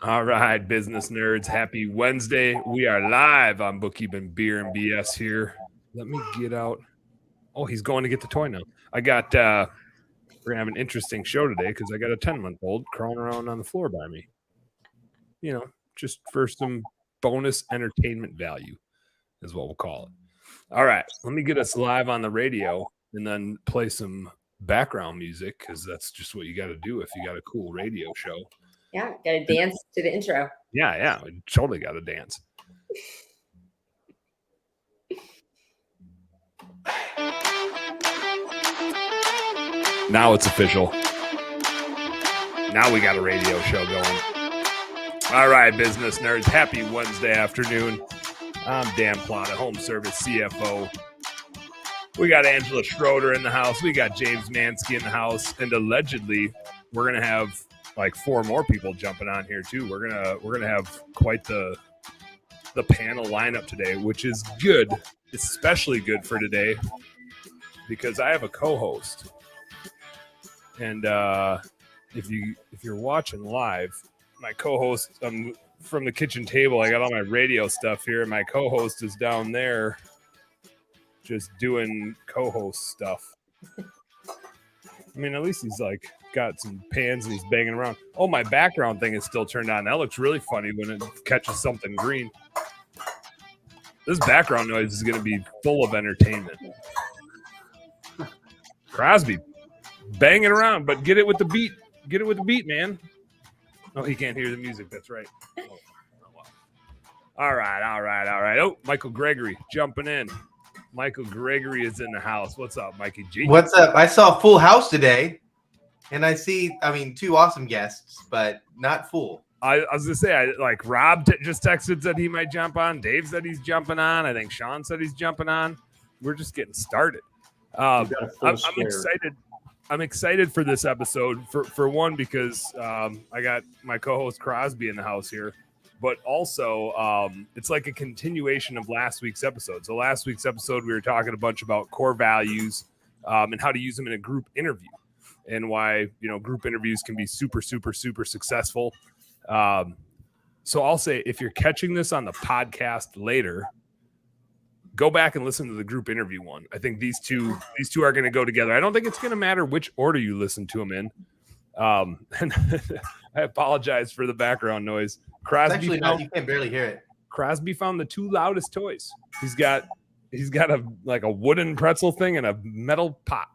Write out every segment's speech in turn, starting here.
All right, business nerds, happy Wednesday. We are live on Bookkeeping Beer and BS here. Let me get out. Oh, he's going to get the toy now. We're going to have an interesting show today because I got a 10-month-old crawling around on the floor by me. Just for some bonus entertainment value is what we'll call it. All right, let me get us live on the radio and then play some background music because that's just what you got to do if you got a cool radio show. Yeah, gotta dance to the intro. Yeah, we totally got to dance. Now it's official. Now we got a radio show going. All right, business nerds, happy Wednesday afternoon. I'm Dan Plata, Home Service CFO. We got Angela Schroeder in the house. We got James Mansky in the house, and allegedly we're gonna have like 4 more people jumping on here too. We're gonna have quite the panel lineup today, which is good, especially good for today because I have a co-host. And if you're watching live, my co-host from the kitchen table, I got all my radio stuff here, and my co-host is down there just doing co-host stuff. I mean, at least he's like got some pans and he's banging around. Oh, my background thing is still turned on. That looks really funny when it catches something green. This background noise is going to be full of entertainment. Crosby banging around, but get it with the beat. Get it with the beat, man. Oh, he can't hear the music. That's right. Oh, well. All right. Oh, Michael Gregory jumping in. Michael Gregory is in the house. What's up, Mikey G? What's up? I saw Full House today, and I see, 2 awesome guests, but not full. I was going to say, Rob just texted that he might jump on. Dave said he's jumping on. I think Sean said he's jumping on. We're just getting started. I'm excited. I'm excited for this episode for one because I got my co-host Crosby in the house here, but also it's like a continuation of last week's episode. So last week's episode we were talking a bunch about core values and how to use them in a group interview and why group interviews can be super successful. So I'll say if you're catching this on the podcast later, go back and listen to the group interview one. I think these two are going to go together. I don't think it's going to matter which order you listen to them in. And I apologize for the background noise. Crosby you can barely hear it. Crosby found the 2 loudest toys. He's got a wooden pretzel thing and a metal pot.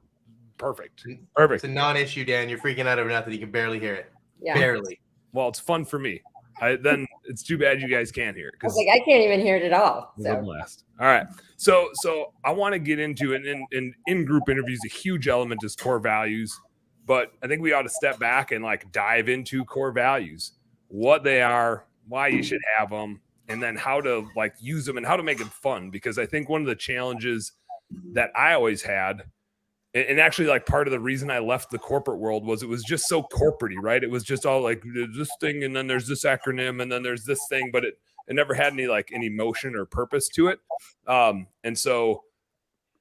Perfect. It's a non-issue, Dan. You're freaking out over nothing. You can barely hear it. Yeah. Barely. Well, it's fun for me. Then it's too bad you guys can't hear it. I was like, I can't even hear it at all. So. Blast. All right. So I want to get into it. And in group interviews, a huge element is core values. But I think we ought to step back and dive into core values, what they are, why you should have them, and then how to use them and how to make them fun. Because I think one of the challenges that I always had, and actually part of the reason I left the corporate world was it was just so corporate-y, right? It was just all this thing, and then there's this acronym, and then there's this thing, but it never had any emotion or purpose to it. And so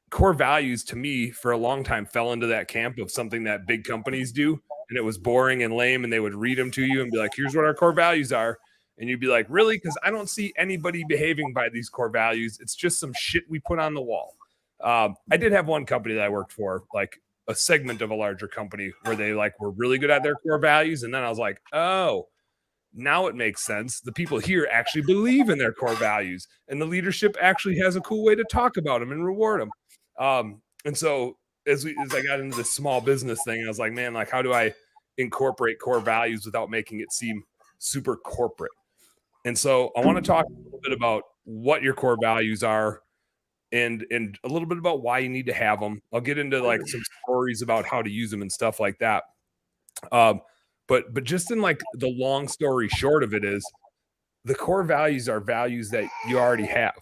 core values to me for a long time fell into that camp of something that big companies do. And it was boring and lame. And they would read them to you and be like, here's what our core values are. And you'd be like, really? Because I don't see anybody behaving by these core values. It's just some shit we put on the wall. I did have one company that I worked for, a segment of a larger company where they were really good at their core values. And then I was like, oh, now it makes sense. The people here actually believe in their core values, and the leadership actually has a cool way to talk about them and reward them. And so as I got into this small business thing, I was like, man, how do I incorporate core values without making it seem super corporate? And so I want to talk a little bit about what your core values are and a little bit about why you need to have them. I'll get into some stories about how to use them and stuff like that. But just in the long story short of it is the core values are values that you already have.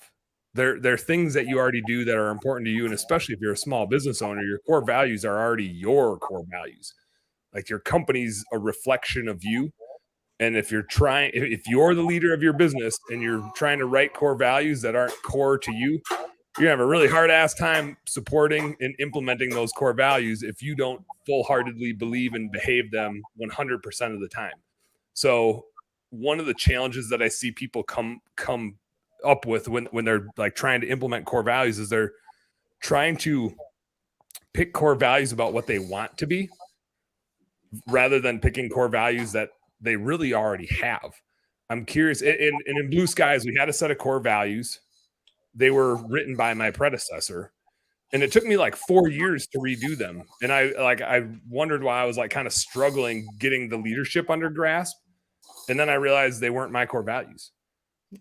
They're things that you already do that are important to you. And especially if you're a small business owner, your core values are already your core values. Your company's a reflection of you. And if you're the leader of your business and you're trying to write core values that aren't core to you, you're gonna have a really hard ass time supporting and implementing those core values if you don't full-heartedly believe and behave them 100% of the time. So one of the challenges that I see people come up with when they're like trying to implement core values is they're trying to pick core values about what they want to be rather than picking core values that they really already have. I'm curious. In Blue Skies, we had a set of core values. They were written by my predecessor, and it took me like 4 years to redo them. And I wondered why I was like kind of struggling getting the leadership under grasp. And then I realized they weren't my core values.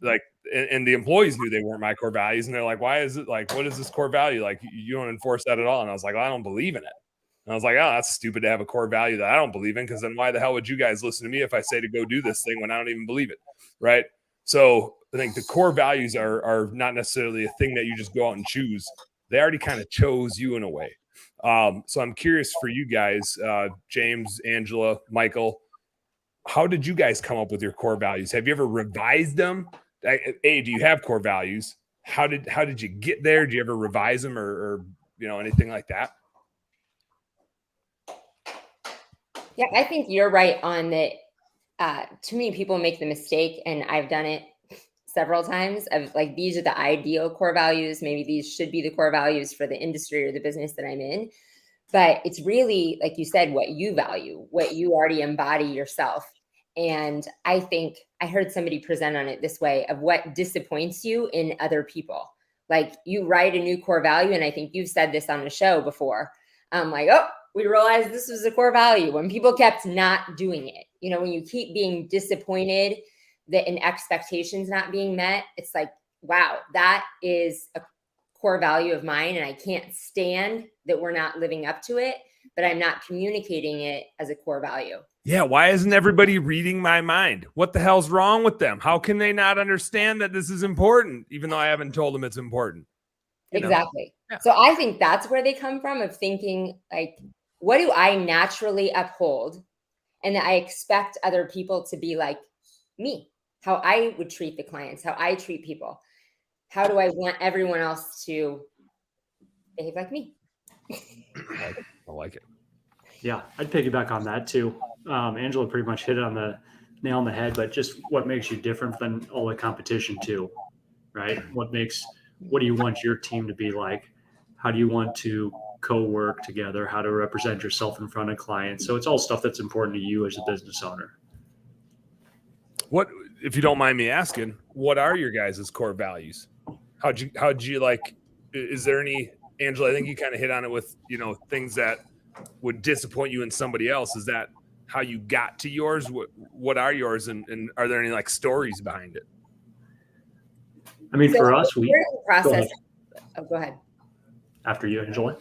Like, and the employees knew they weren't my core values. And they're like, why is it like, what is this core value? Like, you don't enforce that at all. And I was like, well, I don't believe in it. And I was like, oh, that's stupid to have a core value that I don't believe in, because then why the hell would you guys listen to me if I say to go do this thing when I don't even believe it, right? So I think the core values are not necessarily a thing that you just go out and choose. They already kind of chose you in a way. So I'm curious for you guys, James, Angela, Michael, how did you guys come up with your core values? Have you ever revised them? A, do you have core values? How did you get there? Do you ever revise them or anything like that? Yeah, I think you're right on that. Too many people make the mistake, and I've done it several times, of like, these are the ideal core values. Maybe these should be the core values for the industry or the business that I'm in. But it's really, like you said, what you value, what you already embody yourself. And I think I heard somebody present on it this way, of what disappoints you in other people. Like, you write a new core value, and I think you've said this on the show before. I'm like, oh, we realized this was a core value, when people kept not doing it. When you keep being disappointed that in expectations not being met, it's like, wow, that is a core value of mine, and I can't stand that we're not living up to it, but I'm not communicating it as a core value. Yeah, why isn't everybody reading my mind? What the hell's wrong with them? How can they not understand that this is important, even though I haven't told them it's important? Exactly. Yeah. So I think that's where they come from, of thinking like, what do I naturally uphold? And I expect other people to be like me, how I would treat the clients, how I treat people. How do I want everyone else to behave like me? I like it. Yeah, I'd piggyback on that too. Angela pretty much hit it on the nail on the head, but just what makes you different than all the competition too, right? What do you want your team to be like? How do you want to co-work together? How to represent yourself in front of clients? So it's all stuff that's important to you as a business owner. What, if you don't mind me asking, what are your guys' core values? How'd you like, is there any, Angela, I think you kind of hit on it with, things that would disappoint you in somebody else. Is that how you got to yours? What are yours? And are there any like stories behind it? I mean, for us, we're in the process. Go ahead. After you, Angela.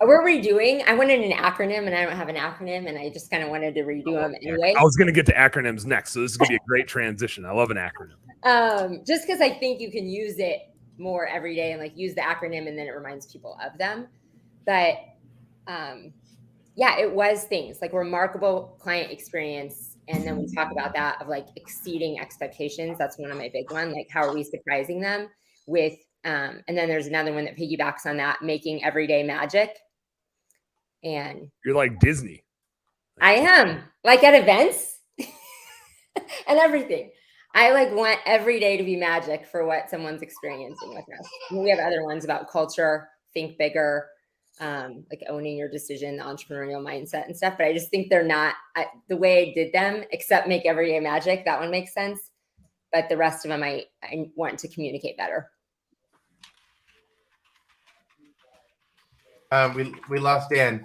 We're redoing. I wanted an acronym, and I don't have an acronym, and I just kind of wanted to redo them anyway. I was going to get to acronyms next, so this is going to be a great transition. I love an acronym. Just because I think you can use it more every day, and like use the acronym, and then it reminds people of them. But yeah, it was things like remarkable client experience. And then we talk about that of like exceeding expectations. That's one of my big ones. Like, how are we surprising them with, and then there's another one that piggybacks on that, making everyday magic. And you're like Disney. I am, like, at events and everything. I like want every day to be magic for what someone's experiencing with us. We have other ones about culture, think bigger, like owning your decision, the entrepreneurial mindset and stuff. But I just think they're not the way I did them, except make everyday magic. That one makes sense. But the rest of them, I want to communicate better. We lost Dan.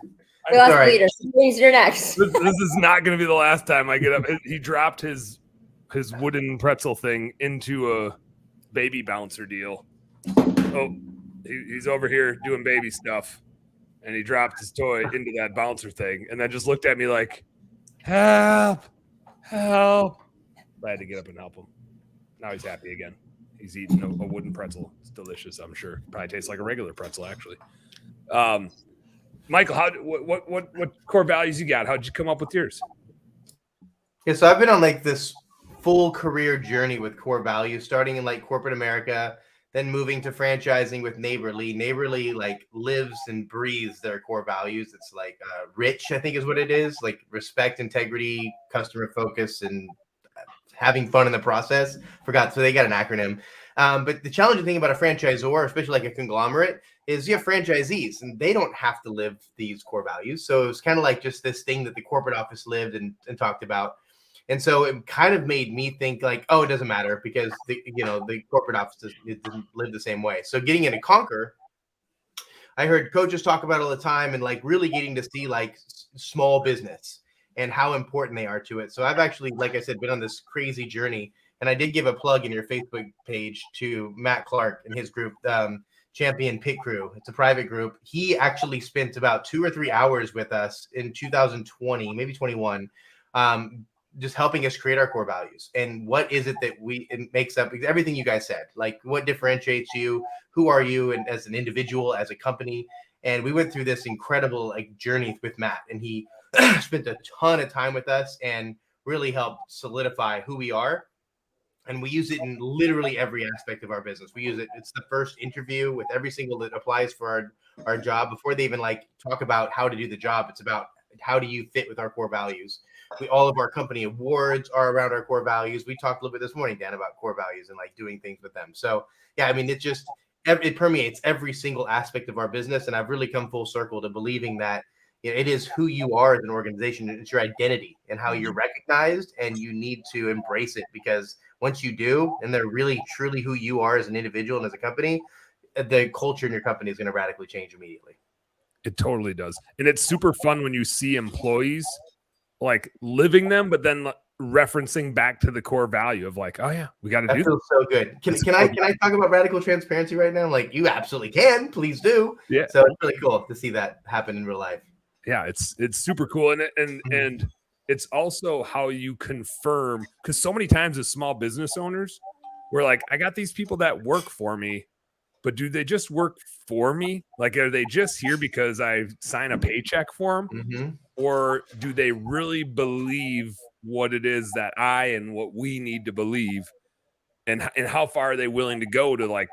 We lost the leader. So James, you're next. This is not going to be the last time I get up. He dropped his wooden pretzel thing into a baby bouncer deal. Oh, he's over here doing baby stuff, and he dropped his toy into that bouncer thing, and then just looked at me like, help. I had to get up and help him. Now he's happy again. He's eating a wooden pretzel. It's delicious, I'm sure. Probably tastes like a regular pretzel, actually. Michael, what core values you got? How'd you come up with yours? Yeah, so I've been on like this full career journey with core values, starting in like corporate America, then moving to franchising with Neighborly. Neighborly like lives and breathes their core values. It's like rich, I think is what it is, like respect, integrity, customer focus, and having fun in the process. Forgot. So they got an acronym. But the challenging thing about a franchisor, especially like a conglomerate, is you have franchisees and they don't have to live these core values. So it was kind of like just this thing that the corporate office lived and talked about. And so it kind of made me think like, oh, it doesn't matter because the corporate office it didn't live the same way. So getting into Conquer, I heard coaches talk about it all the time and like really getting to see like small business and how important they are to it. So I've actually, like I said, been on this crazy journey. And I did give a plug in your Facebook page to Matt Clark and his group, Champion Pit Crew. It's a private group. He actually spent about 2 or 3 hours with us in 2020, maybe 21, just helping us create our core values. And what is it that it makes up everything you guys said, like what differentiates you, who are you and as an individual, as a company. And we went through this incredible like journey with Matt, and he spent a ton of time with us and really helped solidify who we are. And we use it in literally every aspect of our business. We use it. It's the first interview with every single that applies for our job before they even like talk about how to do the job. It's about how do you fit with our core values. All of our company awards are around our core values. We talked a little bit this morning, Dan, about core values and like doing things with them. So yeah, I mean, it permeates every single aspect of our business. And I've really come full circle to believing that it is who you are as an organization. It's your identity and how you're recognized, and you need to embrace it, because once you do, and they're really truly who you are as an individual and as a company, the culture in your company is going to radically change immediately. It totally does. And it's super fun when you see employees like living them, but then referencing back to the core value of like, oh yeah, we got to do that. Feels so good. Can I talk about radical transparency right now? Like, you absolutely can. Please do. Yeah. So it's really cool to see that happen in real life. Yeah, it's super cool. And it's also how you confirm, because so many times as small business owners, we're like, I got these people that work for me, but do they just work for me? Like, are they just here because I sign a paycheck for them? Mm-hmm. Or do they really believe what it is that I and what we need to believe? And how far are they willing to go to like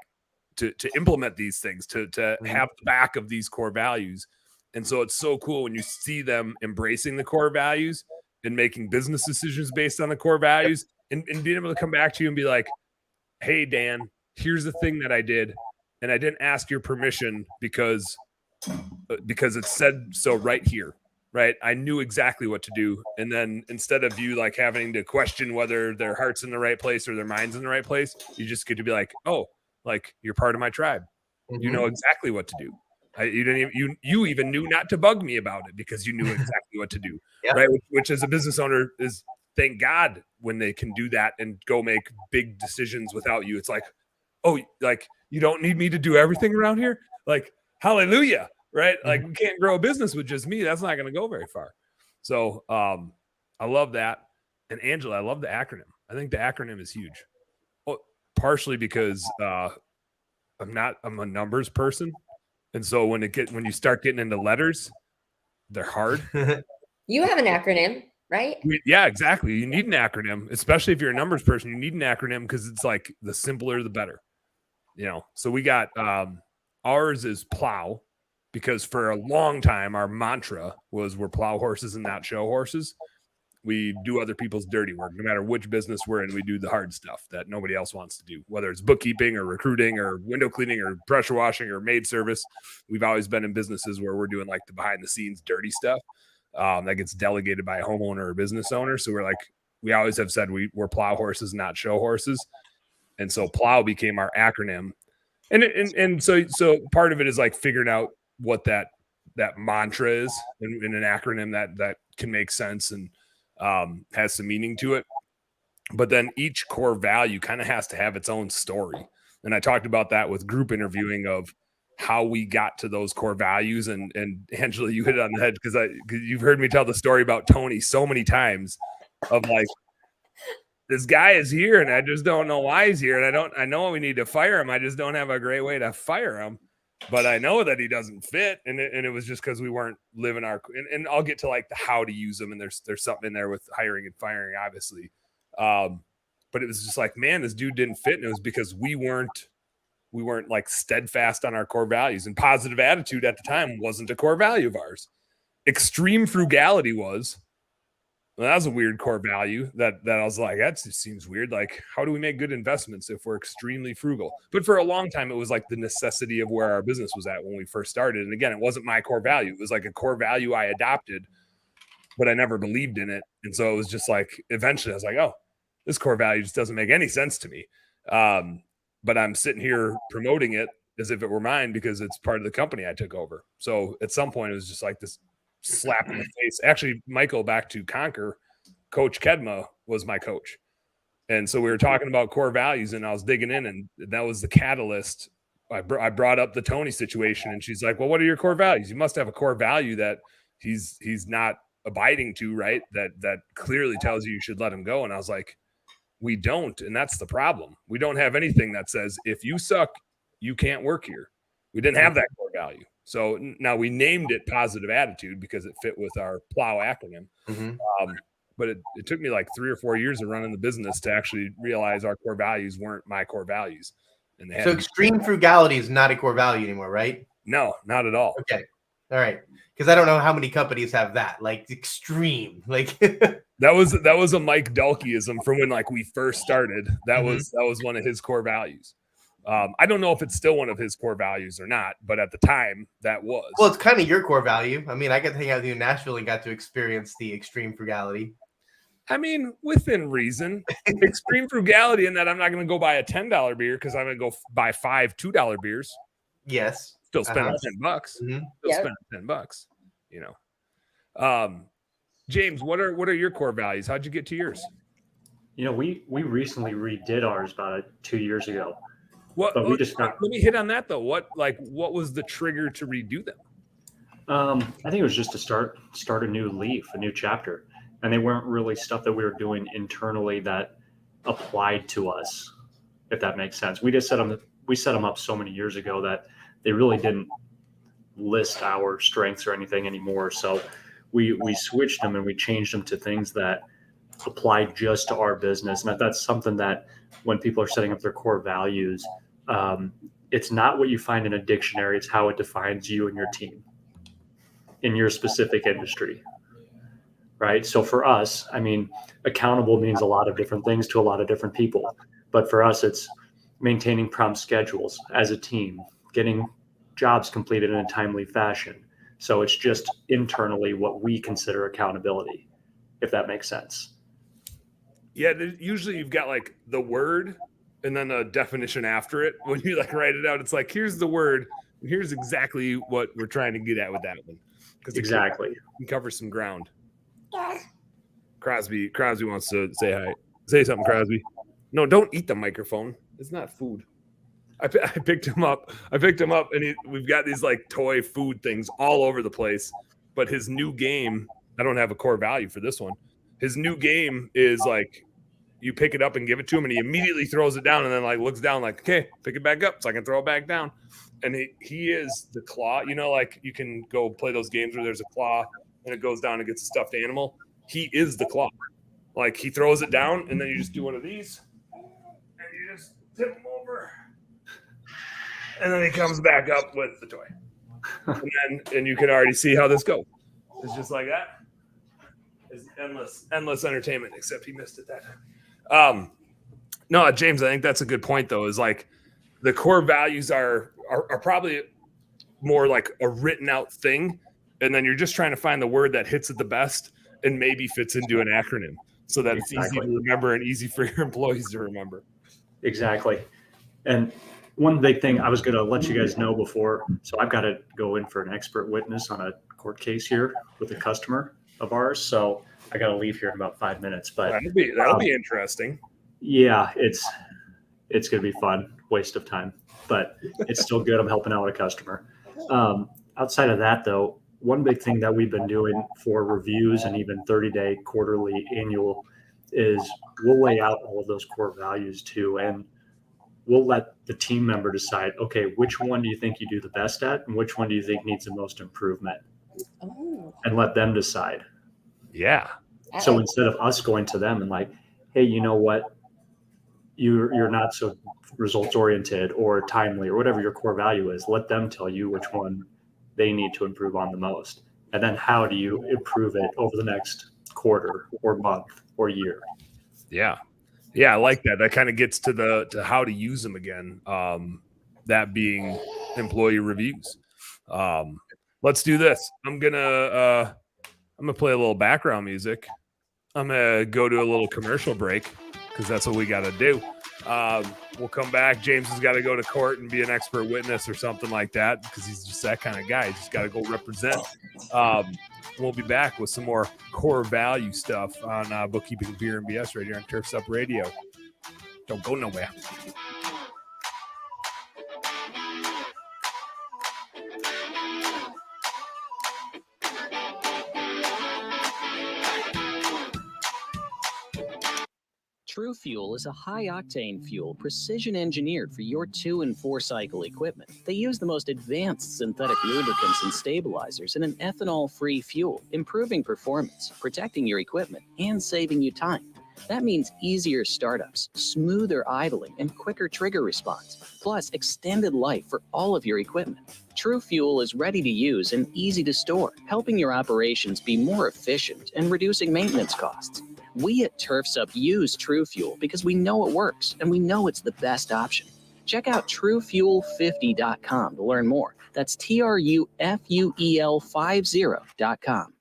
to implement these things, to have the back of these core values? And so it's so cool when you see them embracing the core values and making business decisions based on the core values, and being able to come back to you and be like, hey, Dan, here's the thing that I did. And I didn't ask your permission because it said so right here, right? I knew exactly what to do. And then instead of you like having to question whether their heart's in the right place or their mind's in the right place, you just get to be like, oh, like you're part of my tribe. Mm-hmm. You know exactly what to do. You even knew not to bug me about it because you knew exactly what to do, right? Which as a business owner is, thank God, when they can do that and go make big decisions without you. It's like, oh, like you don't need me to do everything around here. Like, hallelujah, right? Like we can't grow a business with just me. That's not going to go very far. So I love that. And Angela, I love the acronym. I think the acronym is huge. Well, partially because I'm a numbers person. And so when you start getting into letters, they're hard. You have an acronym, right? Yeah, exactly. You need an acronym, especially if you're a numbers person. You need an acronym because it's like the simpler, the better. So we got ours is PLOW, because for a long time our mantra was we're plow horses and not show horses. We do other people's dirty work. No matter which business we're in, we do the hard stuff that nobody else wants to do, whether it's bookkeeping or recruiting or window cleaning or pressure washing or maid service. We've always been in businesses where we're doing like the behind the scenes dirty stuff that gets delegated by a homeowner or business owner. So we always have said we're plow horses, not show horses. And so PLOW became our acronym. And so part of it is like figuring out what that mantra is in an acronym that can make sense and has some meaning to it. But then each core value kind of has to have its own story. And I talked about that with group interviewing of how we got to those core values. And Angela, you hit it on the head because you've heard me tell the story about Tony so many times of like, this guy is here and I just don't know why he's here. And I know we need to fire him. I just don't have a great way to fire him. But I know that he doesn't fit, and it was just because we weren't living our. And I'll get to like the how to use them, and there's something in there with hiring and firing, obviously. But it was just like, man, this dude didn't fit, and it was because we weren't like steadfast on our core values. And positive attitude at the time wasn't a core value of ours. Extreme frugality was, Well, that was a weird core value that I was like, that just seems weird. Like, how do we make good investments if we're extremely frugal? But for a long time, it was like the necessity of where our business was at when we first started. And again, it wasn't my core value. It was like a core value I adopted, but I never believed in it. And so it was just like, eventually I was like, oh, this core value just doesn't make any sense to me. But I'm sitting here promoting it as if it were mine because it's part of the company I took over. So at some point, it was just like this slap in the face. Actually, Michael, back to Conquer, Coach Kedma was my coach. And so we were talking about core values, and I was digging in, and that was the catalyst. I brought up the Tony situation, and she's like, well, what are your core values? You must have a core value that he's not abiding to, right? That clearly tells you should let him go. And I was like, we don't. And that's the problem. We don't have anything that says, if you suck, you can't work here. We didn't have that core value. So now we named it positive attitude because it fit with our PLOW acronym. But it took me like 3 or 4 years of running the business to actually realize our core values weren't my core values. And so extreme frugality is not a core value anymore, right? No, not at all. Okay. All right. Because I don't know how many companies have that, like extreme, like that was a Mike Dalkeyism from when like we first started. That was one of his core values. I don't know if it's still one of his core values or not, but at the time that was. Well, it's kind of your core value. I mean, I got to hang out with you in Nashville and got to experience the extreme frugality. I mean, within reason, extreme frugality in that I'm not going to go buy a $10 beer because I'm going to go buy 5 $2 beers. Yes. Still spend $10. Still spend $10, you know. James, what are your core values? How'd you get to yours? You know, we recently redid ours about 2 years ago. Let me hit on that though. What was the trigger to redo them? I think it was just to start a new leaf, a new chapter. And they weren't really stuff that we were doing internally that applied to us, if that makes sense. We set them up so many years ago that they really didn't list our strengths or anything anymore. So we switched them and we changed them to things that applied just to our business. And that's something that when people are setting up their core values, it's not what you find in a dictionary. It's how it defines you and your team in your specific industry. Right. So for us, I mean, accountable means a lot of different things to a lot of different people. But for us, it's maintaining prompt schedules as a team, getting jobs completed in a timely fashion. So it's just internally what we consider accountability, if that makes sense. Yeah. Usually you've got like the word and then a definition after it. When you like write it out, it's like, here's the word. And here's exactly what we're trying to get at with that one. Exactly. You can cover some ground. Crosby wants to say hi. Say something, Crosby. No, don't eat the microphone. It's not food. I picked him up. And we've got these like toy food things all over the place. But his new game, I don't have a core value for this one. His new game is like you pick it up and give it to him, and he immediately throws it down and then like looks down like, okay, pick it back up so I can throw it back down. And he is the claw. You know, like you can go play those games where there's a claw and it goes down and gets a stuffed animal. He is the claw. Like he throws it down and then you just do one of these and you just tip him over. And then he comes back up with the toy. And you can already see how this goes. It's just like that. It's endless entertainment, except he missed it that time. No, James, I think that's a good point though, is like the core values are probably more like a written out thing. And then you're just trying to find the word that hits it the best and maybe fits into an acronym so that it's easy to remember and easy for your employees to remember. Exactly. And one big thing I was going to let you guys know before, so I've got to go in for an expert witness on a court case here with a customer of ours. So I got to leave here in about 5 minutes, but that'll be interesting. Yeah, it's going to be fun, waste of time, but it's still good. I'm helping out a customer. Outside of that though, one big thing that we've been doing for reviews and even 30-day, quarterly, annual is we'll lay out all of those core values too. And we'll let the team member decide, okay, which one do you think you do the best at? And which one do you think needs the most improvement? And let them decide. Yeah. So instead of us going to them and like, hey, you know what? You're not so results oriented or timely or whatever your core value is, let them tell you which one they need to improve on the most. And then how do you improve it over the next quarter or month or year. Yeah. Yeah, I like that. That kind of gets to how to use them again. That being employee reviews. Let's do this. I'm gonna play a little background music. I'm gonna go to a little commercial break because that's what we got to do. We'll come back. James has got to go to court and be an expert witness or something like that because he's just that kind of guy. He's just got to go represent. We'll be back with some more core value stuff on Bookkeeping Beer and BS right here on Turfs Up Radio. Don't go nowhere. True Fuel is a high-octane fuel precision engineered for your 2- and 4-cycle equipment. They use the most advanced synthetic lubricants and stabilizers in an ethanol-free fuel, improving performance, protecting your equipment, and saving you time. That means easier startups, smoother idling, and quicker trigger response, plus extended life for all of your equipment. True Fuel is ready to use and easy to store, helping your operations be more efficient and reducing maintenance costs. We at Turfs Up use True Fuel because we know it works and we know it's the best option. Check out TrueFuel50.com to learn more. That's TrueFuel50.com.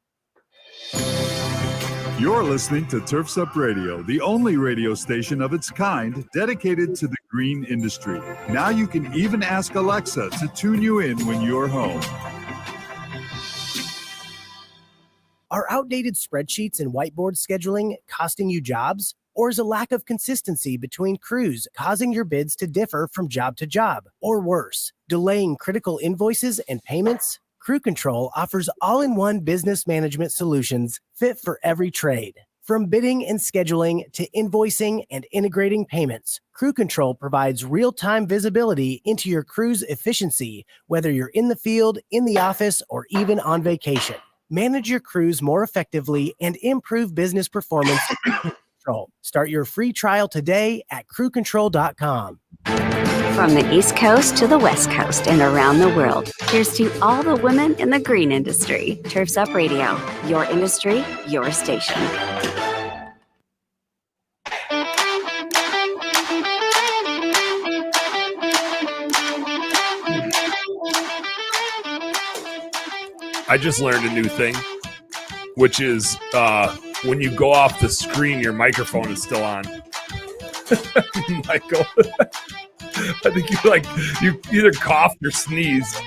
You're listening to Turfs Up Radio, the only radio station of its kind dedicated to the green industry. Now you can even ask Alexa to tune you in when you're home. Are outdated spreadsheets and whiteboard scheduling costing you jobs? Or is a lack of consistency between crews causing your bids to differ from job to job? Or worse, delaying critical invoices and payments? Crew Control offers all-in-one business management solutions fit for every trade. From bidding and scheduling to invoicing and integrating payments, Crew Control provides real-time visibility into your crew's efficiency, whether you're in the field, in the office, or even on vacation. Manage your crews more effectively and improve business performance with Crew Control. Start your free trial today at crewcontrol.com. From the East Coast to the West Coast and around the world, here's to all the women in the green industry. Turfs Up Radio, your industry, your station. I just learned a new thing, which is when you go off the screen, your microphone is still on. Michael, I think you either coughed or sneezed,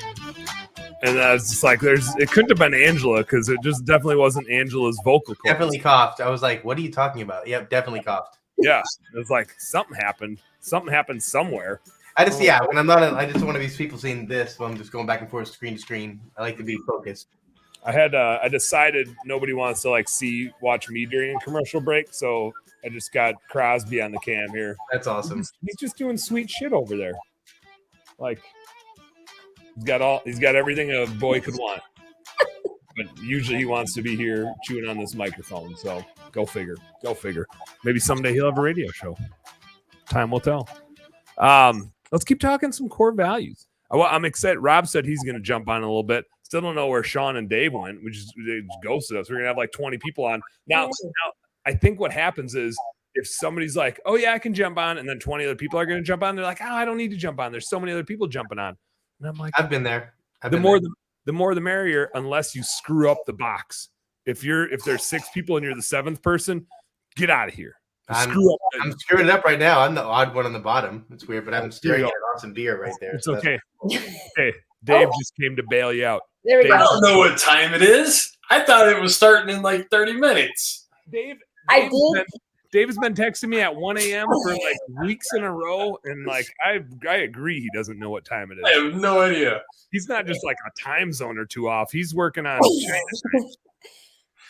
and I was just like, it couldn't have been Angela because it just definitely wasn't Angela's vocal cords. Definitely coughed. I was like, what are you talking about? Yep, definitely coughed. Yeah, it was like something happened. Something happened somewhere. When I'm not, I just don't want to be people seeing this when I'm just going back and forth screen to screen. I like to be focused. I decided nobody wants to watch me during a commercial break, so I just got Crosby on the cam here. That's awesome. He's just doing sweet shit over there. Like he's got everything a boy could want. But usually he wants to be here chewing on this microphone. So go figure. Go figure. Maybe someday he'll have a radio show. Time will tell. Let's keep talking some core values. I'm excited. Rob said he's going to jump on a little bit. Still don't know where Sean and Dave went. They just ghosted us. We're going to have like 20 people on. Now, I think what happens is if somebody's like, oh, yeah, I can jump on, and then 20 other people are going to jump on, they're like, oh, I don't need to jump on. There's so many other people jumping on. And I'm like, I've been there. The more the merrier, unless you screw up the box. If there's 6 people and you're the 7th person, get out of here. I'm screwing it up right now. I'm the odd one on the bottom. It's weird, but I'm staring at an awesome beer right there. It's okay. Hey, Dave just came to bail you out. There we go. I don't know what time it is. I thought it was starting in like 30 minutes. Dave has been texting me at 1 a.m. for like weeks in a row, and like I agree he doesn't know what time it is. I have no idea. He's not just like a time zone or two off. He's working on China.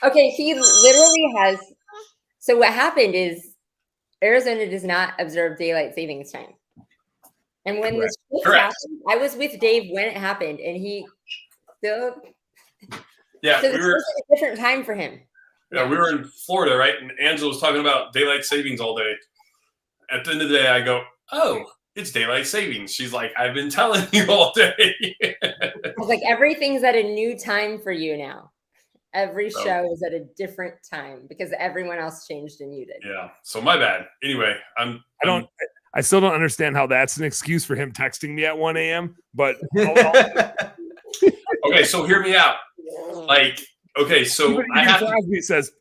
Okay, he literally has. So what happened is Arizona does not observe daylight savings time. And when this happened, I was with Dave when it happened, and he still. Yeah, so this was a different time for him. Yeah, we were in Florida, right? And Angela was talking about daylight savings all day. At the end of the day, I go, oh, it's daylight savings. She's like, I've been telling you all day. I was like, everything's at a new time for you now. Every So- show is at a different time because everyone else changed and you did. Yeah. So my bad. Anyway, I still don't understand how that's an excuse for him texting me at 1 a.m. But okay. So hear me out. Like, okay, so even I have to, Crosby says,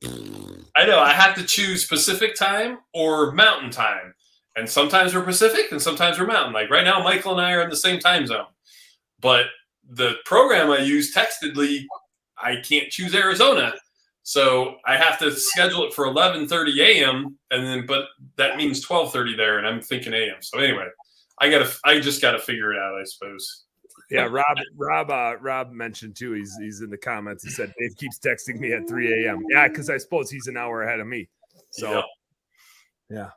I know I have to choose Pacific time or Mountain time, and sometimes we're Pacific and sometimes we're Mountain. Like right now, Michael and I are in the same time zone, but the program I use textedly, I can't choose Arizona, so I have to schedule it for 11:30 a.m. and then, but that means 12:30 there, and I'm thinking a.m. So anyway, I just gotta figure it out, I suppose. yeah, Rob mentioned too. He's in the comments. He said Dave keeps texting me at 3 a.m. Yeah, because I suppose he's an hour ahead of me. So yeah.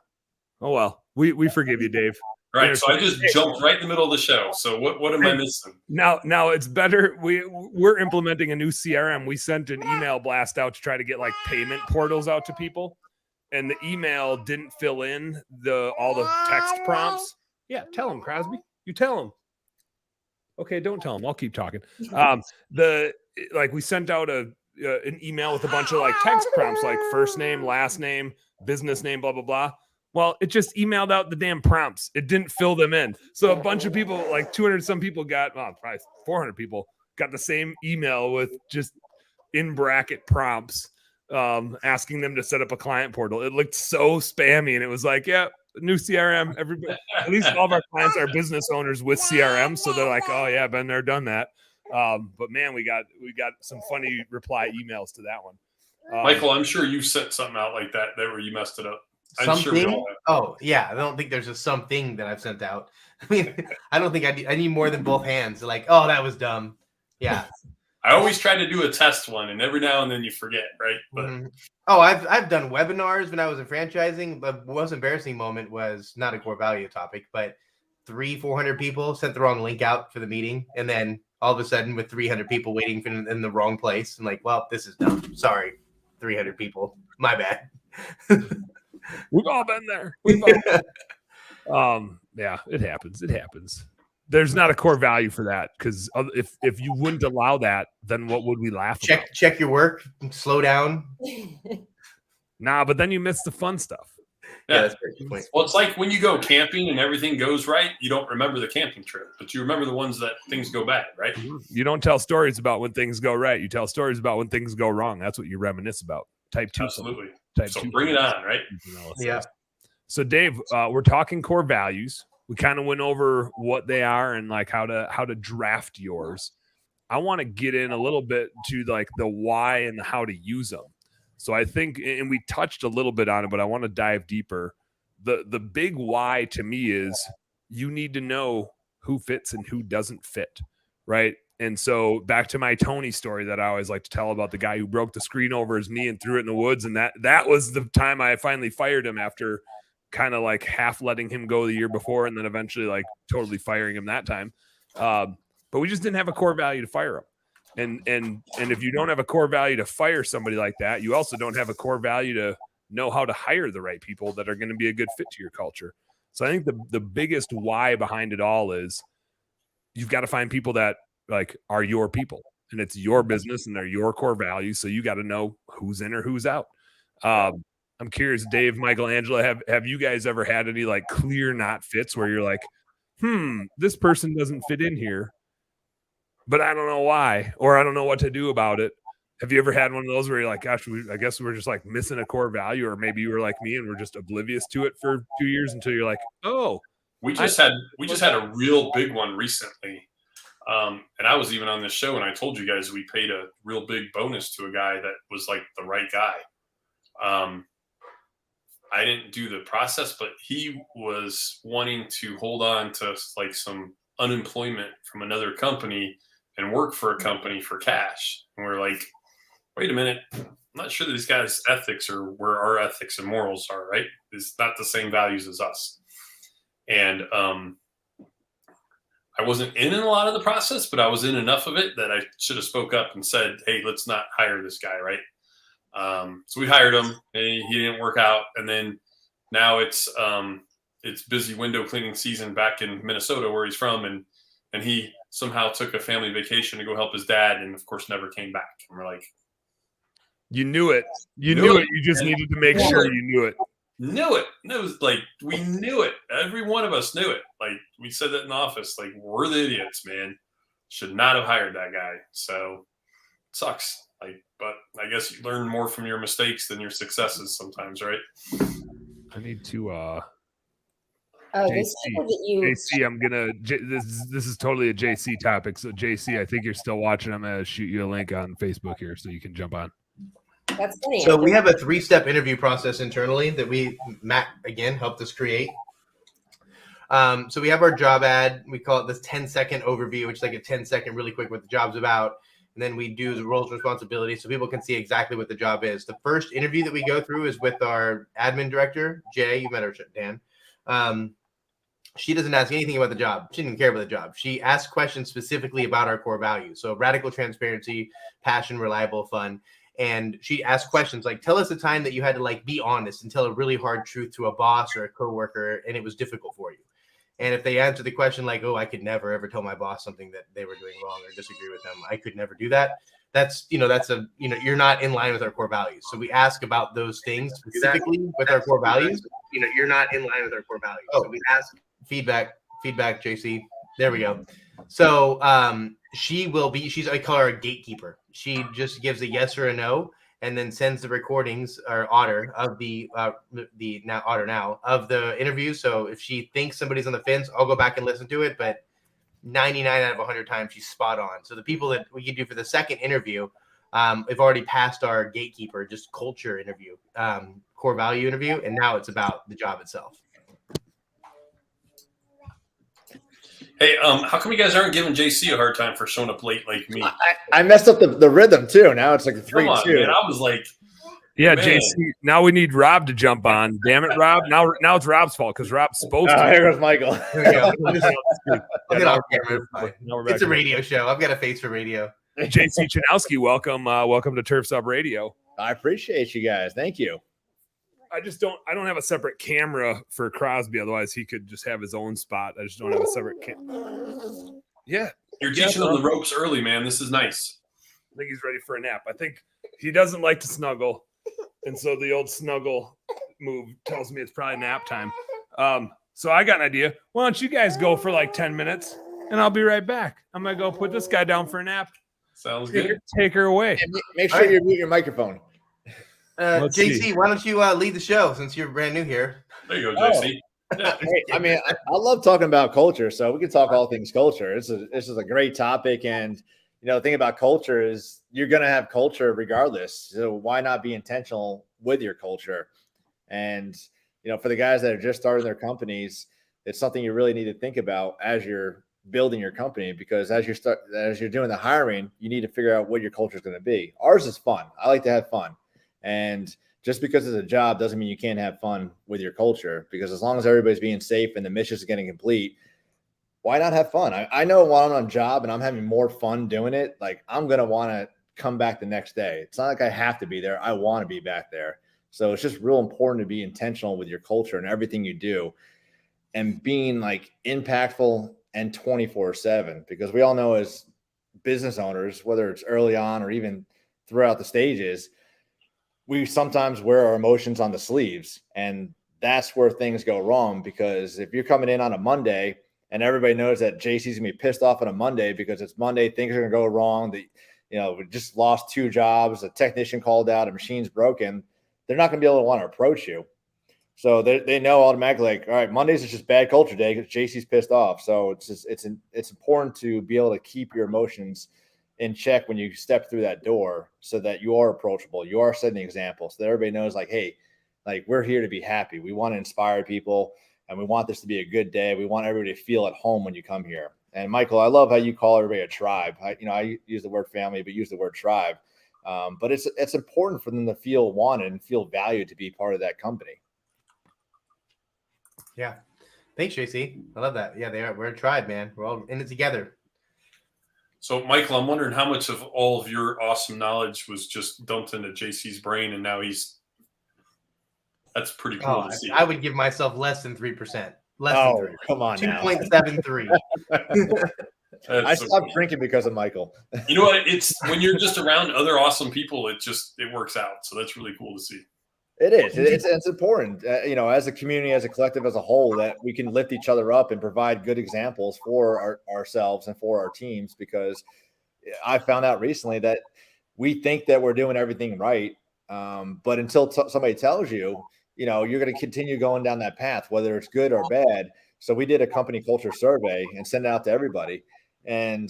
Oh well, we forgive you, Dave. Right. So I just jumped right in the middle of the show. So what am I missing? Now it's better. We're implementing a new CRM. We sent an email blast out to try to get like payment portals out to people, and the email didn't fill in all the text prompts. Yeah, tell him, Crosby. You tell him. Okay, don't tell him. I'll keep talking. We sent out an email with a bunch of like text prompts, like first name, last name, business name, blah blah blah. Well, it just emailed out the damn prompts. It didn't fill them in. So a bunch of people, like 200 some people probably 400 people got the same email with just in bracket prompts asking them to set up a client portal. It looked so spammy, and it was like, yeah, new CRM. Everybody, at least all of our clients are business owners with CRM, so they're like, oh yeah, been there, done that. But man, we got some funny reply emails to that one. Michael, I'm sure you sent something out like that where you messed it up. I'm sure we Something? all have. Oh yeah, I don't think there's a something that I've sent out. I mean, I don't think I need more than both hands. Like, oh, that was dumb. Yeah. I always try to do a test one, and every now and then you forget, right? But Mhm. Oh, I've done webinars when I was in franchising. The most embarrassing moment was not a core value topic, but 400 people sent the wrong link out for the meeting, and then all of a sudden, with 300 people waiting in the wrong place, I'm like, well, this is dumb. Sorry, 300 people. My bad. We've all been there. Yeah, it happens. It happens. There's not a core value for that, because if you wouldn't allow that, then what would we laugh about? Check your work. Slow down. Nah, but then you miss the fun stuff. Yeah, that's a great point. well, it's like when you go camping and everything goes right, you don't remember the camping trip, but you remember the ones that things go bad, right? You don't tell stories about when things go right. You tell stories about when things go wrong. That's what you reminisce about. Type 2. Absolutely. Type So 2 bring it on, right? Yeah. So Dave, we're talking core values. We kind of went over what they are and like how to draft yours. I want to get in a little bit to like the why and the how to use them. So I think, and we touched a little bit on it, but I want to dive deeper. The big why to me is you need to know who fits and who doesn't fit, right? And so back to my Tony story that I always like to tell about the guy who broke the screen over his knee and threw it in the woods. And that was the time I finally fired him, after kind of like half letting him go the year before, and then eventually like totally firing him that time. But we just didn't have a core value to fire him. And if you don't have a core value to fire somebody like that, you also don't have a core value to know how to hire the right people that are going to be a good fit to your culture. So I think the biggest why behind it all is you've got to find people that like are your people, and it's your business and they're your core values. So you got to know who's in or who's out. I'm curious, Dave, Michael, Angela, have you guys ever had any like clear not fits where you're like, this person doesn't fit in here, but I don't know why, or I don't know what to do about it? Have you ever had one of those where you're like, gosh, I guess we're just like missing a core value, or maybe you were like me and we're just oblivious to it for 2 years until you're like, oh, We just had a real big one recently. And I was even on this show, and I told you guys we paid a real big bonus to a guy that was like the right guy. I didn't do the process, but he was wanting to hold on to like some unemployment from another company and work for a company for cash. And we're like, wait a minute, I'm not sure that these guys' ethics are where our ethics and morals are, right? It's not the same values as us. And I wasn't in a lot of the process, but I was in enough of it that I should have spoke up and said, hey, let's not hire this guy, right? So we hired him, and he didn't work out. And then now it's busy window cleaning season back in Minnesota, where he's from. And he somehow took a family vacation to go help his dad, and of course never came back. And we're like, You knew it. You knew it. You just needed to make sure you knew it. Knew it. And it was like, we knew it. Every one of us knew it. Like, we said that in the office. Like, we're the idiots, man. Should not have hired that guy. So, it sucks. Like, but I guess you learn more from your mistakes than your successes sometimes, right? I need to this JC, people that you JC, I'm gonna. This is totally a JC topic. So JC, I think you're still watching. I'm gonna shoot you a link on Facebook here so you can jump on. that's funny. So we have a 3-step interview process internally that Matt again helped us create. So we have our job ad. We call it this 10-second overview, which is like a 10-second really quick what the job's about. And then we do the roles and responsibilities so people can see exactly what the job is. The first interview that we go through is with our admin director, Jay. You met her, Dan. She doesn't ask anything about the job. She didn't care about the job. She asks questions specifically about our core values. So radical transparency, passion, reliable, fun. And she asked questions like, tell us a time that you had to like be honest and tell a really hard truth to a boss or a coworker and it was difficult for you. And if they answer the question like, oh, I could never ever tell my boss something that they were doing wrong or disagree with them, I could never do that. That's you're not in line with our core values. So we ask about those things specifically with our core values. You're not in line with our core values. So we ask feedback, JC. There we go. So she's, I call her a gatekeeper. She just gives a yes or a no and then sends the recordings or Otter of the interview. So if she thinks somebody's on the fence, I'll go back and listen to it. But 99 out of 100 times she's spot on. So the people that we could do for the second interview, have already passed our gatekeeper, just culture interview, core value interview. And now it's about the job itself. Hey, how come you guys aren't giving JC a hard time for showing up late like me? I messed up the rhythm too. Now it's like a 3-2. Come on, man. I was like, Yeah, man. JC. Now we need Rob to jump on. Damn it, Rob. Now it's Rob's fault because Rob's supposed to. Here goes Michael. Here we go. I'll get off camera. Now we're back It's a to radio show. I've got a face for radio. JC Chanowski, welcome to Turfs Up Radio. I appreciate you guys. Thank you. I don't have a separate camera for Crosby. Otherwise, he could just have his own spot. I just don't have a separate camera. Yeah. You're teaching him the ropes early, man. This is nice. I think he's ready for a nap. I think he doesn't like to snuggle. And so the old snuggle move tells me it's probably nap time. So I got an idea. Why don't you guys go for like 10 minutes and I'll be right back. I'm going to go put this guy down for a nap. Sounds good. Take her away. And make sure you mute your microphone. JC, see. why don't you lead the show since you're brand new here? There you go, JC. Yeah. Hey, I mean, I love talking about culture, so we can talk all things culture. This is a great topic, and the thing about culture is you're going to have culture regardless. So why not be intentional with your culture? And for the guys that are just starting their companies, it's something you really need to think about as you're building your company, because as you're doing the hiring, you need to figure out what your culture is going to be. Ours is fun. I like to have fun. And just because it's a job doesn't mean you can't have fun with your culture, because as long as everybody's being safe and the mission is getting complete, why not have fun? I know when I'm on a job and I'm having more fun doing it, like I'm going to want to come back the next day. It's not like I have to be there. I want to be back there. So it's just real important to be intentional with your culture and everything you do and being like impactful and 24/7, because we all know as business owners, whether it's early on or even throughout the stages, we sometimes wear our emotions on the sleeves, and that's where things go wrong. Because if you're coming in on a Monday and everybody knows that JC's gonna be pissed off on a Monday because it's Monday, things are gonna go wrong. We just lost 2 jobs, a technician called out, a machine's broken. They're not gonna be able to want to approach you. So they know automatically, like, all right, Mondays is just bad culture day because JC's pissed off. So it's important to be able to keep your emotions in check when you step through that door, so that you are approachable, you are setting the example, so that everybody knows, like, hey, like, we're here to be happy. We want to inspire people, and we want this to be a good day. We want everybody to feel at home when you come here. And Michael, I love how you call everybody a tribe. I use the word family, but use the word tribe. But it's important for them to feel wanted and feel valued to be part of that company. Yeah. Thanks, JC. I love that. Yeah, we're a tribe, man. We're all in it together. So, Michael, I'm wondering how much of all of your awesome knowledge was just dumped into JC's brain, and now that's pretty cool to see. I would give myself less than 3%. Less than 3%. Come on now. 2.73. I stopped drinking because of Michael. You know what? It's when you're just around other awesome people, it works out. So that's really cool to see. It is. It's important, as a community, as a collective, as a whole, that we can lift each other up and provide good examples for ourselves and for our teams. Because I found out recently that we think that we're doing everything right, but until somebody tells you, you're going to continue going down that path, whether it's good or bad. So we did a company culture survey and sent it out to everybody, and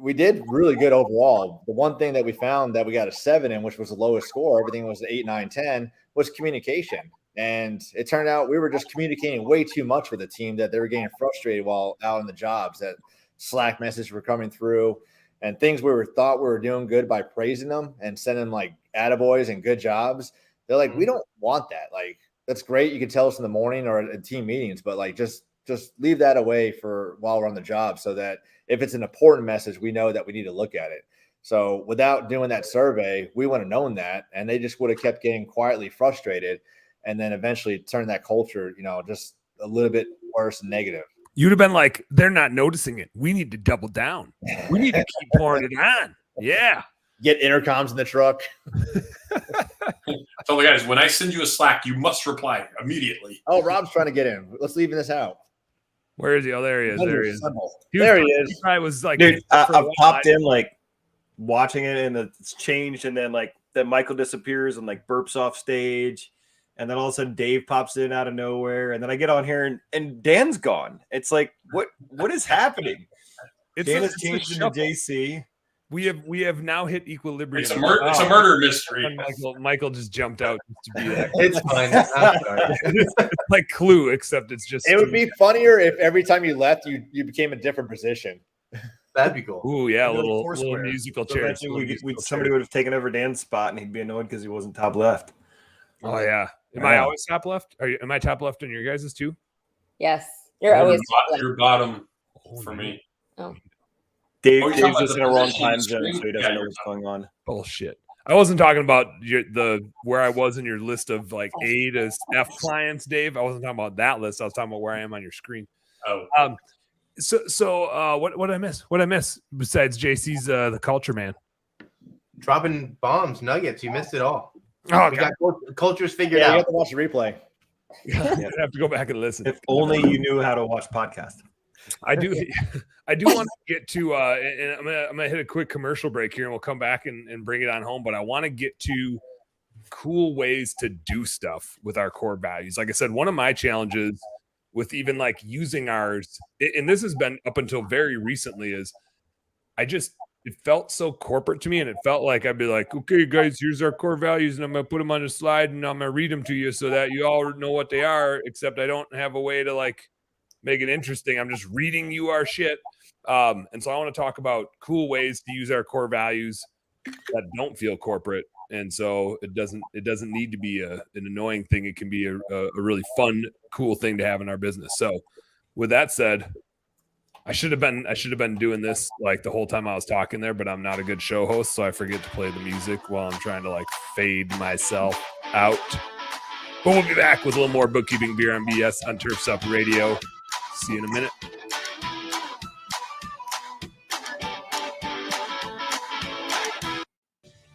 we did really good overall. The one thing that we found that we got a 7 in, which was the lowest score, everything was 8, 9, 10, was communication. And it turned out we were just communicating way too much with the team, that they were getting frustrated while out on the jobs, that Slack messages were coming through and things thought we were doing good by praising them and sending them like attaboys and good jobs. They're like, we don't want that. Like, that's great. You can tell us in the morning or at team meetings, but like, just leave that away for while we're on the job, so that if it's an important message, we know that we need to look at it. So without doing that survey, we would have known that, and they just would have kept getting quietly frustrated, and then eventually turned that culture, just a little bit worse and negative. You'd have been like, they're not noticing it. We need to double down. We need to keep pouring it on. Yeah. Get intercoms in the truck. Tell the guys, when I send you a Slack, you must reply immediately. Oh, Rob's trying to get in. Let's leave this out. Where is he? Oh, there he is. There he is. There he is. I was like, dude, I popped in like watching it, and it's changed, and then like then Michael disappears and like burps off stage, and then all of a sudden Dave pops in out of nowhere, and then I get on here and Dan's gone. It's like what is happening? Dan has changed into JC. We have now hit equilibrium. It's a murder mystery. Michael just jumped out to be that. It's fine. I'm sorry. It's like Clue, except it's just. It would be funnier if every time you left, you became a different position. That'd be cool. Ooh, yeah, a little musical chair. Somebody would have taken over Dan's spot, and he'd be annoyed because he wasn't top left. Oh yeah. Am I always top left? Am I top left in your guys' too? Yes, you're always your bottom for me. Oh. Dave's just in a wrong time zone, so he doesn't know what's going on. Bullshit. I wasn't talking about where I was in your list of like A to F clients, Dave. I wasn't talking about that list. I was talking about where I am on your screen. Oh. So what did I miss? What did I miss besides JC's the culture man? Dropping bombs, nuggets. You missed it all. Oh, we got cultures figured You out. have to watch the replay. I have to go back and listen. If only you knew how to watch podcasts. I do want to get to and I'm gonna hit a quick commercial break here, and we'll come back and bring it on home. But I want to get to cool ways to do stuff with our core values. Like I said, one of my challenges with even like using ours, and this has been up until very recently, is it felt so corporate to me, and it felt like I'd be like, okay, guys, here's our core values, and I'm going to put them on a slide, and I'm going to read them to you so that you all know what they are, except I don't have a way to like make it interesting. I'm just reading you our shit. And so I want to talk about cool ways to use our core values that don't feel corporate. And so it doesn't need to be an annoying thing. It can be a really fun, cool thing to have in our business. So with that said, I should have been doing this like the whole time I was talking there, but I'm not a good show host, so I forget to play the music while I'm trying to like fade myself out. But we'll be back with a little more bookkeeping beer on BS on Turfs Up Radio. See you in a minute.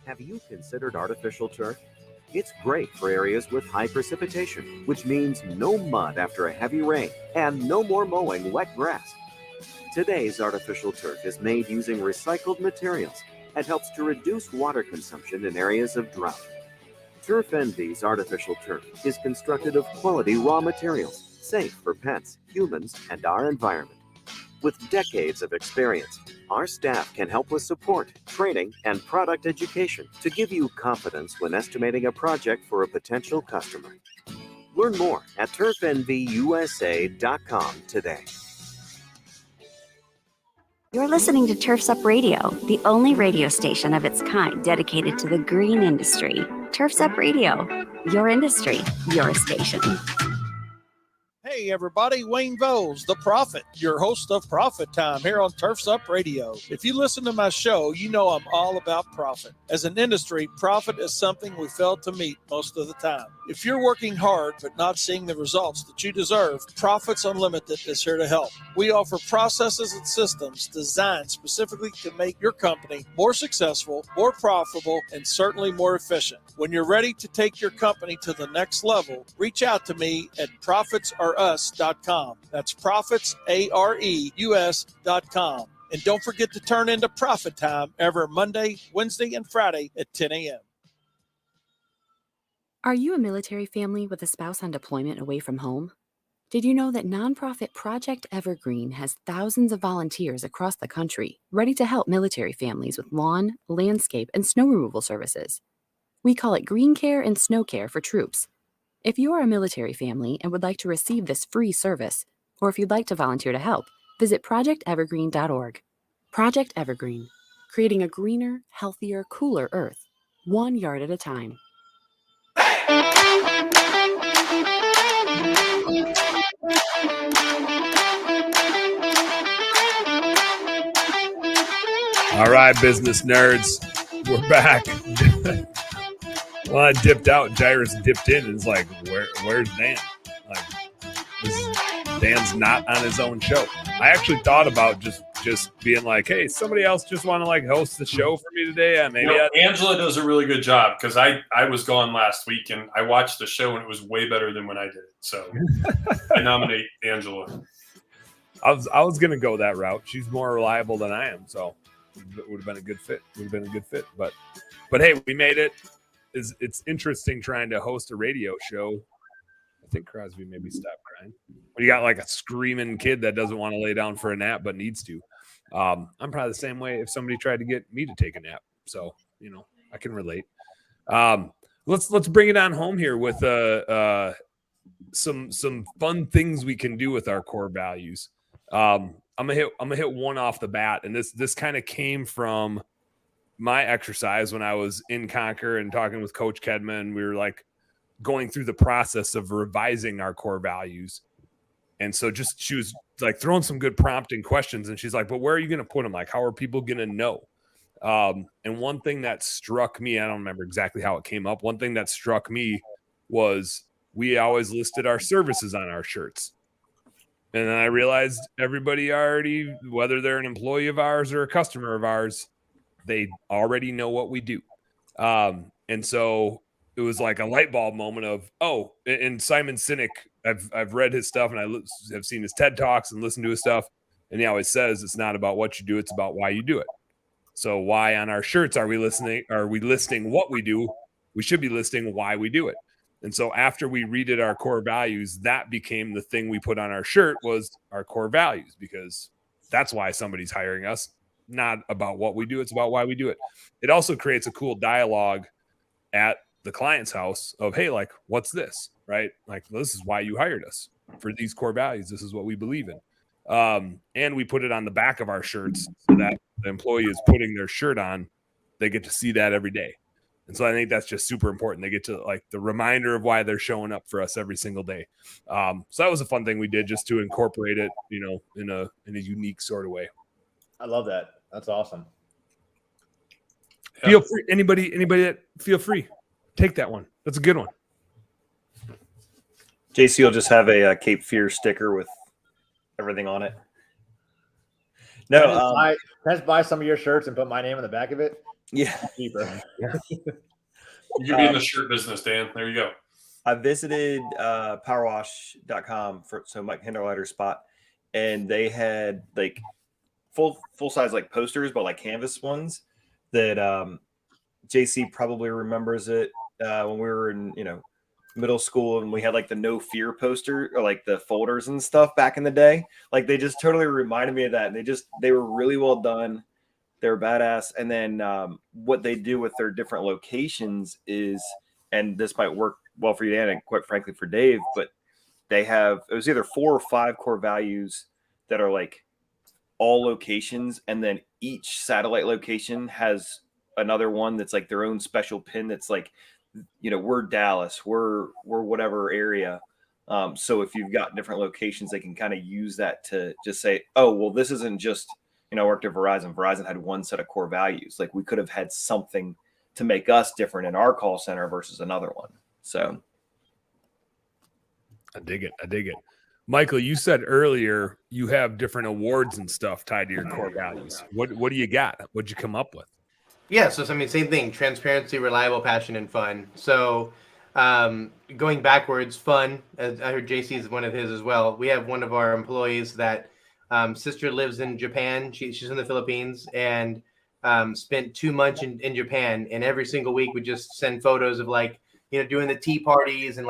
Have you considered artificial turf? It's great for areas with high precipitation, which means no mud after a heavy rain and no more mowing wet grass. Today's artificial turf is made using recycled materials and helps to reduce water consumption in areas of drought. Turf Envy's artificial turf is constructed of quality raw materials, safe for pets, humans, and our environment. With decades of experience, our staff can help with support, training, and product education to give you confidence when estimating a project for a potential customer. Learn more at turfenvyusa.com today. You're listening to Turfs Up Radio, the only radio station of its kind dedicated to the green industry. Turfs Up Radio, your industry, your station. Hey, Hey, everybody, Wayne Voles, the Prophet, your host of Profit Time here on Turfs Up Radio. If you listen to my show, you know I'm all about profit. As an industry, profit is something we fail to meet most of the time. If you're working hard but not seeing the results that you deserve, Profits Unlimited is here to help. We offer processes and systems designed specifically to make your company more successful, more profitable, and certainly more efficient. When you're ready to take your company to the next level, reach out to me at profitsareus.com. That's profitsareus.com. And don't forget to turn into Profit Time every Monday, Wednesday, and Friday at 10 a.m. Are you a military family with a spouse on deployment away from home? Did you know that nonprofit Project Evergreen has thousands of volunteers across the country ready to help military families with lawn, landscape, and snow removal services? We call it Green Care and Snow Care for troops. If you are a military family and would like to receive this free service, or if you'd like to volunteer to help, visit projectevergreen.org. Project Evergreen, creating a greener, healthier, cooler Earth, 1 yard at a time. All right, business nerds, we're back. Well, I dipped out. Jairus dipped in and is like, where's Dan? Like, Dan's not on his own show. I actually thought about just being like, hey, somebody else just want to like host the show for me today? Angela does a really good job because I was gone last week and I watched the show and it was way better than when I did it. So I nominate Angela. I was gonna go that route. She's more reliable than I am, so it would have been a good fit. But hey, we made it. It's interesting trying to host a radio show. I think Crosby maybe stopped crying. When you got like a screaming kid that doesn't want to lay down for a nap but needs to. I'm probably the same way if somebody tried to get me to take a nap. So, I can relate. Let's bring it on home here with some fun things we can do with our core values. I'm gonna hit one off the bat, and this kind of came from my exercise when I was in Conquer and talking with Coach Kedman. We were like going through the process of revising our core values. And so she was like throwing some good prompting questions, and she's like, but where are you going to put them? Like, how are people going to know? And one thing that struck me, I don't remember exactly how it came up. One thing that struck me was we always listed our services on our shirts. And then I realized everybody already, whether they're an employee of ours or a customer of ours, they already know what we do. And so it was like a light bulb moment of, and Simon Sinek, I've read his stuff and I have seen his TED Talks and listened to his stuff. And he always says, it's not about what you do, it's about why you do it. So why on our shirts are we listing what we do? We should be listing why we do it. And so after we redid our core values, that became the thing we put on our shirt was our core values, because that's why somebody's hiring us. Not about what we do, it's about why we do it. It also creates a cool dialogue at the client's house of, hey, like, what's this, right? Like, this is why you hired us, for these core values. This is what we believe in. And we put it on the back of our shirts so that the employee is putting their shirt on. They get to see that every day. And so I think that's just super important. They get to like the reminder of why they're showing up for us every single day. So that was a fun thing we did just to incorporate it, in a unique sort of way. I love that. That's awesome. Feel free. Anybody that feel free. Take that one. That's a good one. JC will just have a Cape Fear sticker with everything on it. No, can I just buy some of your shirts and put my name on the back of it? Yeah. Cheaper. You're in the shirt business, Dan. There you go. I visited powerwash.com so Mike Hinderleiter's spot, and they had like full size like posters, but like canvas ones that JC probably remembers it when we were in middle school, and we had like the No Fear poster or like the folders and stuff back in the day. Like they just totally reminded me of that, and they were really well done. They were badass. And then what they do with their different locations is, and this might work well for you, Dan, and quite frankly for Dave, but it was either 4 or 5 core values that are like all locations, and then each satellite location has another one that's like their own special pin that's like, we're Dallas, we're whatever area. So if you've got different locations, they can kind of use that to just say, oh, well, this isn't just, I worked at Verizon. Verizon had one set of core values. Like we could have had something to make us different in our call center versus another one. So I dig it. Michael, you said earlier you have different awards and stuff tied to your core values. What do you got? What'd you come up with? Yeah, so same thing: transparency, reliable, passion, and fun. So going backwards, fun. As I heard JC is one of his as well. We have one of our employees that sister lives in Japan. She's in the Philippines and spent 2 months in Japan. And every single week we just send photos of doing the tea parties and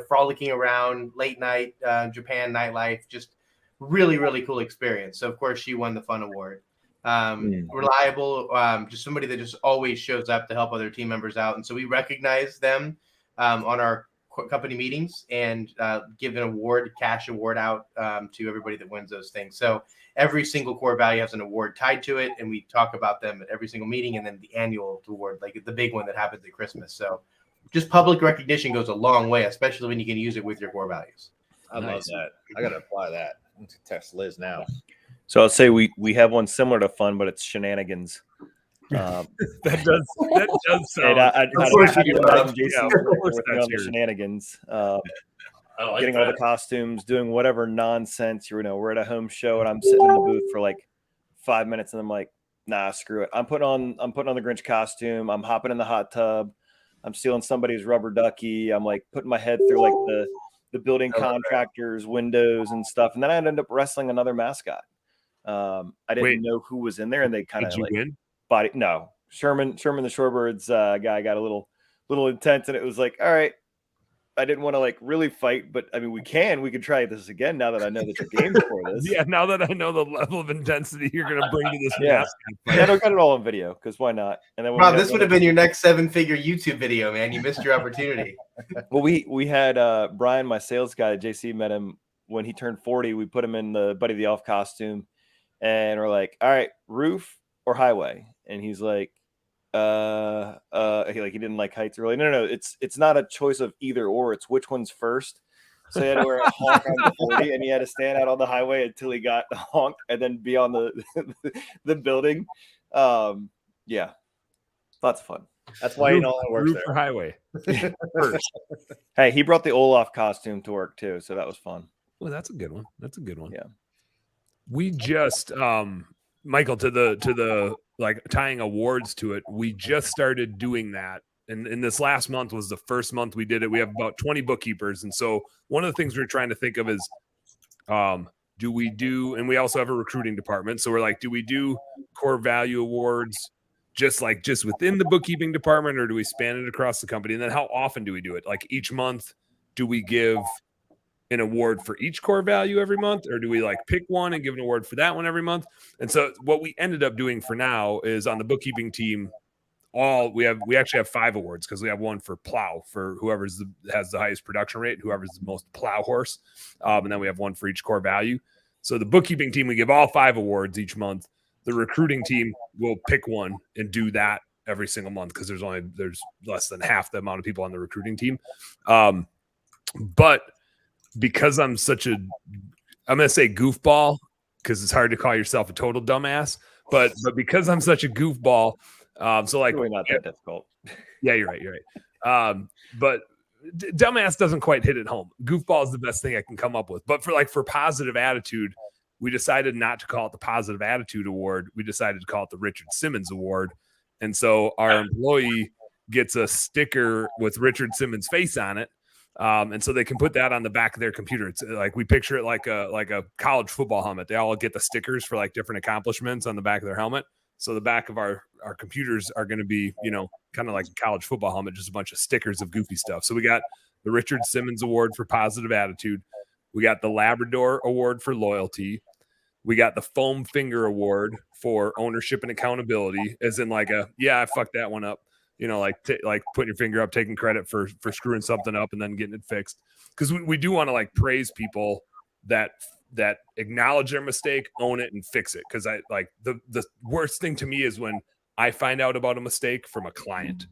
frolicking around late night Japan nightlife. Just really, really cool experience. So of course she won the fun award. Reliable, just somebody that just always shows up to help other team members out. And so we recognize them on our company meetings and give an award, cash award out to everybody that wins those things. So every single core value has an award tied to it, and we talk about them at every single meeting, and then the annual award, like the big one that happens at Christmas. So just public recognition goes a long way, especially when you can use it with your core values. I love that. I got to apply that. I'm going to text Liz now. So I'll say we have one similar to fun, but it's shenanigans. That does sound. Shenanigans. like getting all the costumes, doing whatever nonsense. We're at a home show and I'm sitting in the booth for like 5 minutes and I'm like, nah, screw it. I'm putting on the Grinch costume. I'm hopping in the hot tub. I'm stealing somebody's rubber ducky. I'm like putting my head through like the building contractors' windows and stuff. And then I ended up wrestling another mascot. I didn't know who was in there, and they kind of like win? body. No, Sherman the Shorebirds guy got a little intense, and it was like, all right. I didn't want to like really fight, but I mean, we could try this again now that I know that you're game for this. Yeah, now that I know the level of intensity you're going to bring to this. Yeah, I don't got it all on video because why not? And then Rob, this would have been your next 7-figure YouTube video, man. You missed your opportunity. Well, we had Brian, my sales guy, JC, met him when he turned 40. We put him in the Buddy the Elf costume, and we're like, all right, roof or highway, and he's like. He didn't like heights really. No, it's not a choice of either or, it's which one's first. So he had to wear a honk on the 40 and he had to stand out on the highway until he got the honk and then be on the building. Yeah, lots of fun. That's why you know it works there. For highway. First. Hey, he brought the Olaf costume to work too, so that was fun. Well, that's a good one. Yeah, we just Michael, to the like tying awards to it, we just started doing that. And this last month was the first month we did it. We have about 20 bookkeepers. And so one of the things we're trying to think of is, do we do, and we also have a recruiting department. So we're like, do we do core value awards just within the bookkeeping department, or do we span it across the company? And then how often do we do it? Like each month, do we give an award for each core value every month, or do we like pick one and give an award for that one every month? And so what we ended up doing for now is on the bookkeeping team, we actually have 5 awards because we have one for plow for whoever has the highest production rate, whoever's the most plow horse, and then we have one for each core value. So the bookkeeping team, we give all 5 awards each month. The recruiting team will pick one and do that every single month because there's less than half the amount of people on the recruiting team, but because I'm going to say goofball because it's hard to call yourself a total dumbass, but because I'm such a goofball, so like really not that difficult. Yeah, you're right. But dumbass doesn't quite hit it home. Goofball is the best thing I can come up with. But for positive attitude, we decided not to call it the Positive Attitude Award. We decided to call it the Richard Simmons Award. And so our employee gets a sticker with Richard Simmons' face on it. And so they can put that on the back of their computer. It's like we picture it like a college football helmet. They all get the stickers for like different accomplishments on the back of their helmet. So the back of our computers are going to be, kind of like a college football helmet, just a bunch of stickers of goofy stuff. So we got the Richard Simmons Award for Positive Attitude. We got the Labrador Award for Loyalty. We got the Foam Finger Award for Ownership and Accountability, as in like I fucked that one up. Like putting your finger up, taking credit for screwing something up and then getting it fixed. Because we do want to like praise people that acknowledge their mistake, own it, and fix it. Because I like the worst thing to me is when I find out about a mistake from a client.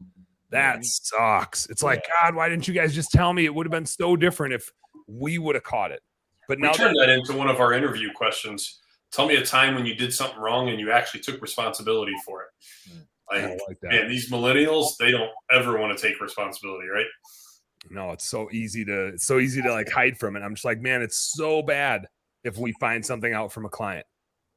That sucks. It's like, God, why didn't you guys just tell me? It would have been so different if we would have caught it. But We now turned that into one of our interview questions. Tell me a time when you did something wrong and you actually took responsibility for it. Like that. man, these millennials, they don't ever want to take responsibility, right? No, it's so easy to like hide from it. I'm just like, man, it's so bad if we find something out from a client.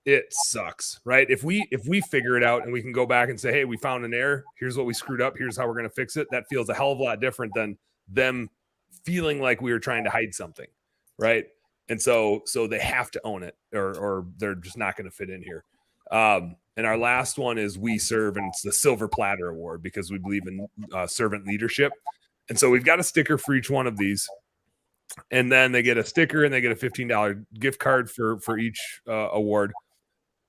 It sucks, right? If we figure it out and we can go back and say, hey, we found an error. Here's what we screwed up. Here's how we're going to fix it. That feels a hell of a lot different than them feeling like we were trying to hide something, right? And so they have to own it, or they're just not going to fit in here. And our last one is We Serve, and it's the Silver Platter Award because we believe in servant leadership. And so we've got a sticker for each one of these. And then they get a sticker and they get a $15 gift card for each award.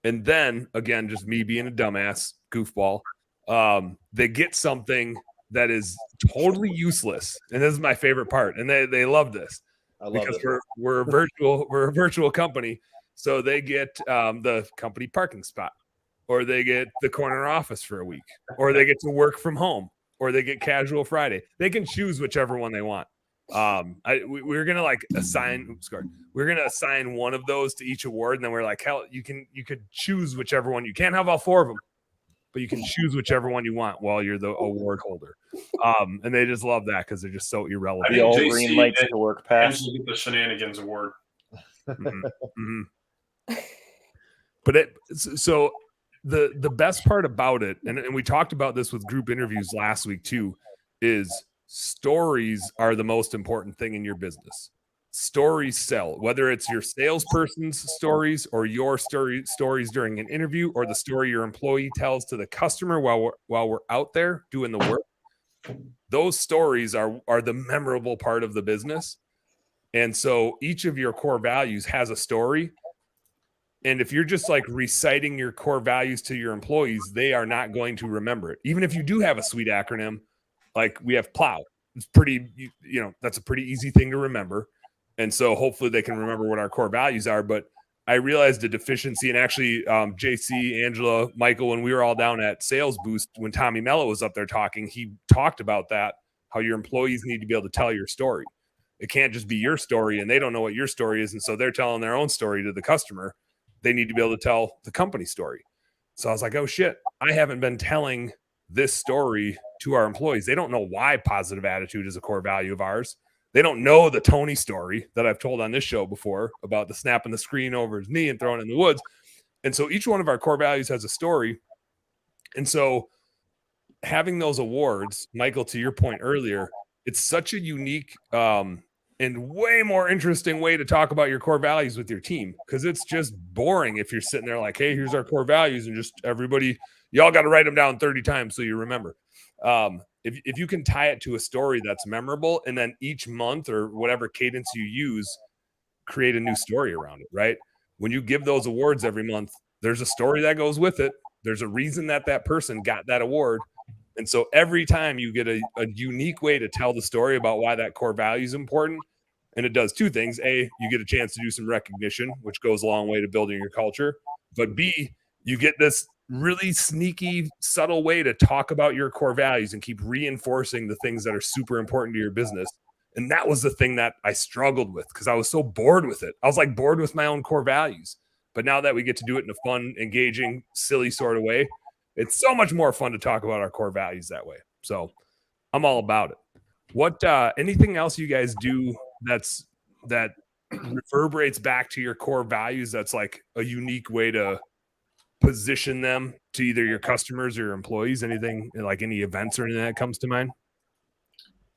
And then, again, just me being a dumbass, goofball, they get something that is totally useless. And this is my favorite part. And they love this. I love because it. we're a virtual company. So they get the company parking spot, or they get the corner office for a week, or they get to work from home, or they get casual Friday. They can choose whichever one they want. We're gonna like assign. We're gonna assign one of those to each award, and then we're like, hell, you could choose whichever one. You can't have all four of them, but you can choose whichever one you want while you're the award holder. And they just love that because they're just so irrelevant. I think JC and Angela get the Shenanigans Award. But so the best part about it, and we talked about this with group interviews last week too, is stories are the most important thing in your business. Stories sell, whether it's your salesperson's stories or your stories during an interview, or the story your employee tells to the customer while we're out there doing the work. Those stories are the memorable part of the business. And so each of your core values has a story. And if you're just like reciting your core values to your employees, they are not going to remember it. Even if you do have a sweet acronym, like we have PLOW, it's pretty, that's a pretty easy thing to remember. And so hopefully they can remember what our core values are. But I realized a deficiency, and actually JC, Angela, Michael, when we were all down at Sales Boost, when Tommy Mello was up there talking, he talked about that, how your employees need to be able to tell your story. It can't just be your story and they don't know what your story is. And so they're telling their own story to the customer. They need to be able to tell the company story. So I was like, oh shit, I haven't been telling this story to our employees. They don't know why positive attitude is a core value of ours. They don't know the Tony story that I've told on this show before about the snapping the screen over his knee and throwing it in the woods. And so each one of our core values has a story. And so having those awards, Michael, to your point earlier, it's such a unique and way more interesting way to talk about your core values with your team, because it's just boring if you're sitting there like, hey, here's our core values, and just everybody, y'all got to write them down 30 times so you remember. If you can tie it to a story that's memorable, and then each month or whatever cadence you use, create a new story around it, right? When you give those awards every month, there's a story that goes with it. There's a reason that person got that award. And so every time you get a unique way to tell the story about why that core value is important, and it does two things. A, you get a chance to do some recognition, which goes a long way to building your culture. But B, you get this really sneaky, subtle way to talk about your core values and keep reinforcing the things that are super important to your business. And that was the thing that I struggled with because I was so bored with it. I was like bored with my own core values. But now that we get to do it in a fun, engaging, silly sort of way, it's so much more fun to talk about our core values that way. So I'm all about it. What, anything else you guys do that reverberates back to your core values that's like a unique way to position them to either your customers or your employees? Anything like any events or anything that comes to mind?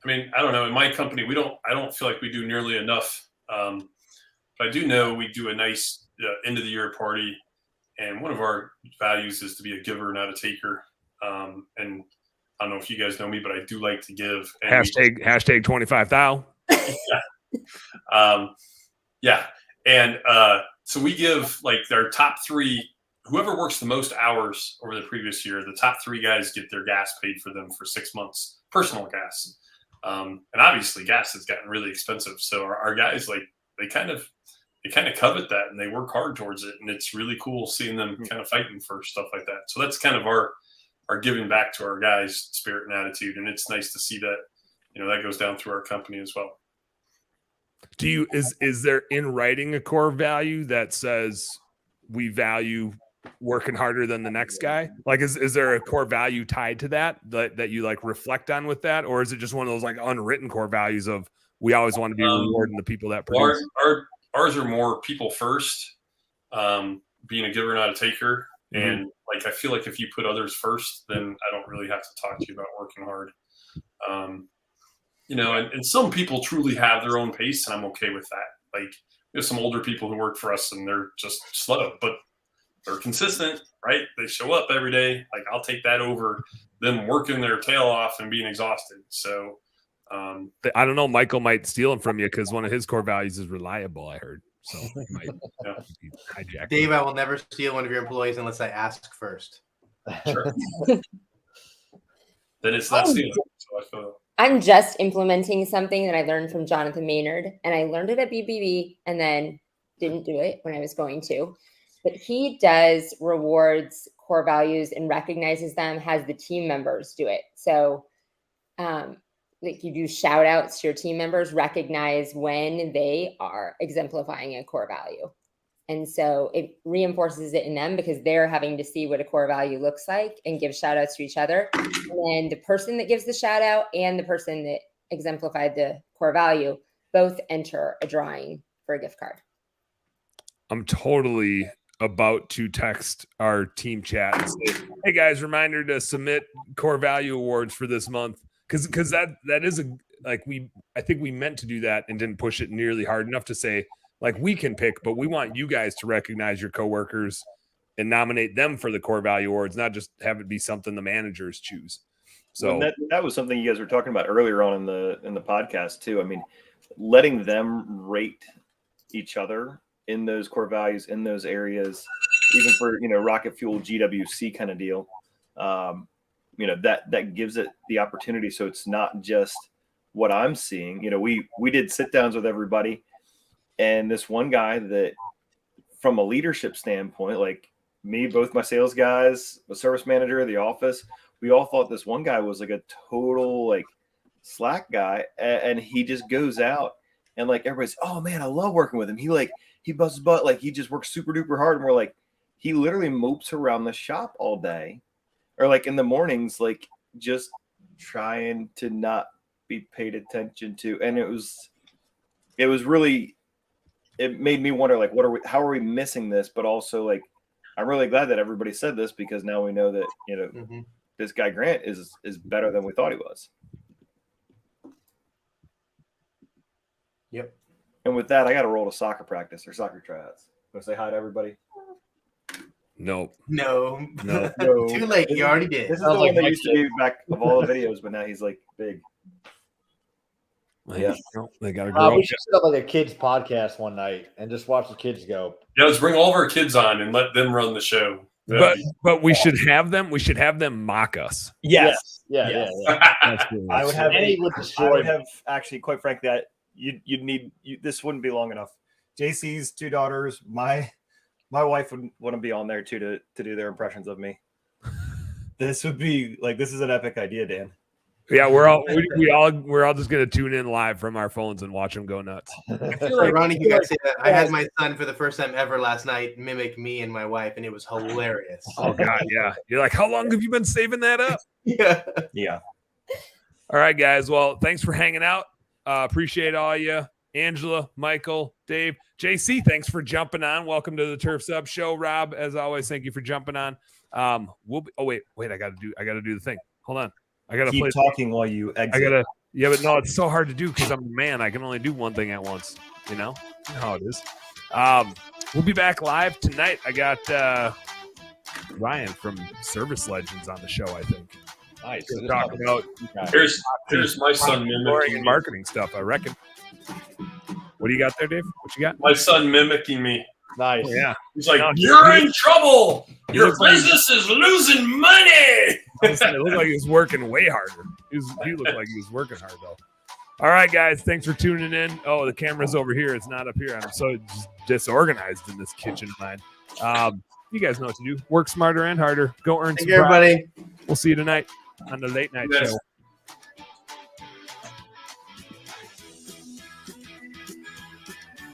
I mean, I don't know. In my company, I don't feel like we do nearly enough. But I do know we do a nice end of the year party. And one of our values is to be a giver, not a taker. And I don't know if you guys know me, but I do like to give. And hashtag 25,000. Yeah. And so we give like their top three, whoever works the most hours over the previous year, the top three guys get their gas paid for them for 6 months, personal gas. And obviously gas has gotten really expensive. So our guys, like, they kind of covet that and they work hard towards it. And it's really cool seeing them kind of fighting for stuff like that. So that's kind of our giving back to our guys' spirit and attitude. And it's nice to see that, that goes down through our company as well. Is there in writing a core value that says we value working harder than the next guy? Like, is there a core value tied to that you like reflect on with that? Or is it just one of those like unwritten core values of we always want to be rewarding the people that produce? Ours are more people first, being a giver, not a taker. Mm-hmm. And like, I feel like if you put others first, then I don't really have to talk to you about working hard. And some people truly have their own pace, and I'm okay with that. Like, we have some older people who work for us and they're just slow, but they're consistent, right? They show up every day. Like, I'll take that over them working their tail off and being exhausted. So, I don't know. Michael might steal them from you because one of his core values is reliable, I heard. So might hijack. Dave, I will never steal one of your employees unless I ask first. Sure. Then it's not stealing. So I feel. I'm just implementing something that I learned from Jonathan Maynard, and I learned it at BBB and then didn't do it when I was going to. But he does rewards core values and recognizes them, has the team members do it. So like you do shout outs to your team members, recognize when they are exemplifying a core value. And so it reinforces it in them because they're having to see what a core value looks like and give shout outs to each other. And the person that gives the shout out and the person that exemplified the core value both enter a drawing for a gift card. I'm totally about to text our team chat and say, hey guys, reminder to submit core value awards for this month. Cause that is I think we meant to do that and didn't push it nearly hard enough to say, like, we can pick, but we want you guys to recognize your coworkers and nominate them for the core value awards, not just have it be something the managers choose. So that was something you guys were talking about earlier on in the podcast too. I mean, letting them rate each other in those core values, in those areas, even for, rocket fuel GWC kind of deal. That gives it the opportunity. So it's not just what I'm seeing. We did sit downs with everybody. And this one guy that, from a leadership standpoint, like me, both my sales guys, the service manager, the office, we all thought this one guy was like a total like slack guy. And he just goes out and like everybody's, oh man, I love working with him. He busts his butt. Like he just works super duper hard. And we're like, he literally mopes around the shop all day or like in the mornings, like just trying to not be paid attention to. And it was really, it made me wonder, like, how are we missing this? But also, like, I'm really glad that everybody said this because now we know that, this guy Grant is better than we thought he was. Yep. And with that, I got to roll to soccer practice or soccer tryouts. Want to say hi to everybody? No. Too late. You already did. This is the one that used to be back of all the videos, but now he's like big. Yeah, they gotta grow up. We should set up like a kids podcast one night and just watch the kids go. Yeah, let's bring all of our kids on and let them run the show. But we should have them mock us. Yes. Yeah. I would have actually, quite frankly, you'd need this wouldn't be long enough. JC's two daughters, my wife would want to be on there too to do their impressions of me. This would be like, this is an epic idea, Dan. Yeah, we're all just gonna tune in live from our phones and watch them go nuts. I feel like Ronnie, you guys say that. I had my son for the first time ever last night mimic me and my wife, and it was hilarious. Oh God, yeah. You're like, how long have you been saving that up? Yeah. All right, guys. Well, thanks for hanging out. Appreciate all you, Angela, Michael, Dave, JC. Thanks for jumping on. Welcome to the Turfs Up Show, Rob. As always, thank you for jumping on. Wait. I gotta do the thing. Hold on. I gotta keep talking while you exit. But no, it's so hard to do because I'm a man. I can only do one thing at once. You know how it is. We'll be back live tonight. I got Ryan from Service Legends on the show. I think. Nice. Talking about here's my son mimicking marketing stuff. I reckon. What do you got there, Dave? What you got? My son mimicking me. Nice. Oh, yeah. He's like, you're in trouble. Your business is losing money. It looked like he was working way harder. He looked like he was working hard, though. All right, guys. Thanks for tuning in. Oh, the camera's over here. It's not up here. I'm so disorganized in this kitchen of mine. You guys know what to do. Work smarter and harder. Go earn some everybody. We'll see you tonight on the late night show.